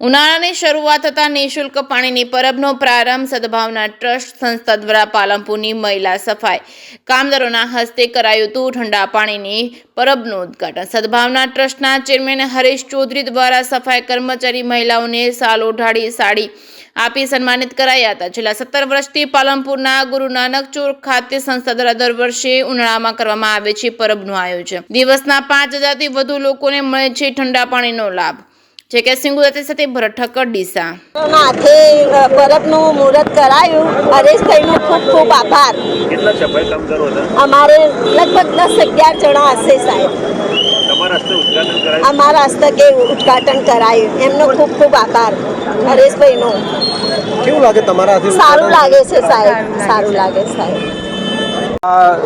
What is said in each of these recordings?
ઉનાળાની શરૂઆત થતાં નિઃશુલ્ક પાણીની પરબનો પ્રારંભ સદભાવના ટ્રસ્ટ સંસ્થા દ્વારા પાલનપુરની મહિલા સફાઈ કામદારોના હસ્તે કરાયું હતું। ઠંડા પાણીની પરબનું ઉદ્ઘાટન સદભાવના ટ્રસ્ટના ચેરમેન હરીશ ચૌધરી દ્વારા સફાઈ કર્મચારી મહિલાઓને શાલ ઓઢાડી સાડી આપી સન્માનિત કરાયા હતા। છેલ્લા 17 વર્ષથી પાલનપુરના ગુરુ નાનક ચોક ખાતે સંસ્થા દ્વારા દર વર્ષે ઉનાળામાં કરવામાં આવે છે પરબનું આયોજન। દિવસના 5000થી વધુ લોકોને મળે છે ઠંડા પાણીનો લાભ। જે કે સિંગુદાતી સાથે ભરત ઠક્કર ડીસા માથે પરબનું મુહૂર્ત કરાયું। હરેશભાઈનો ખૂબ ખૂબ આભાર। કેટલા સફાઈ કામદારો હતા? અમારે લગભગ 10-11 જણા હશે સાહેબ। તમારા હસ્તે ઉદ્ઘાટન કરાયું? અમારા હસ્તકે ઉદ્ઘાટન કરાયું। એમનો ખૂબ ખૂબ આભાર હરેશભાઈનો। કેવું લાગે તમારા હાથે? સારું લાગે છે સાહેબ, સારું લાગે સાહેબ।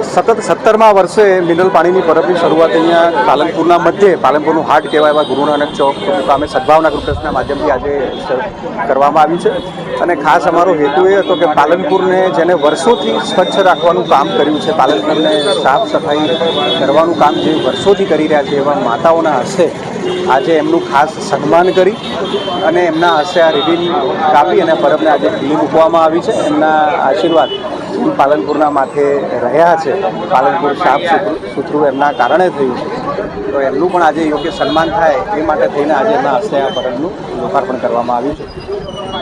સતત 17મા વર્ષે મિનરલ પાણીની પરબની શરૂઆત અહીંયા પાલનપુરના મધ્યે પાલનપુરનું હાટ કહેવાય એવા ગુરુ નાનક ચોક મુકામે સદભાવના ગ્રુપ ટ્રસ્ટના માધ્યમથી આજે કરવામાં આવી છે। અને ખાસ અમારો હેતુ એ હતો કે પાલનપુરને જેને વર્ષોથી સ્વચ્છ રાખવાનું કામ કર્યું છે, પાલનપુરને સાફ સફાઈ કરવાનું કામ જે વર્ષોથી કરી રહ્યા છે એવા માતાઓના હસ્તે આજે એમનું ખાસ સન્માન કરી અને એમના હસ્તે આ રિબિન કાપી અને પરબને આજે ખુલ્લી મૂકવામાં આવી છે। એમના આશીર્વાદ પાલનપુરના માથે રહ્યા છે। પાલનપુર સાફ સુથરું એમના કારણે થયું છે, તો એમનું પણ આજે યોગ્ય સન્માન થાય એ માટે થઈને આજે એમના હસ્તે આ પરબનું લોકાર્પણ કરવામાં આવ્યું છે।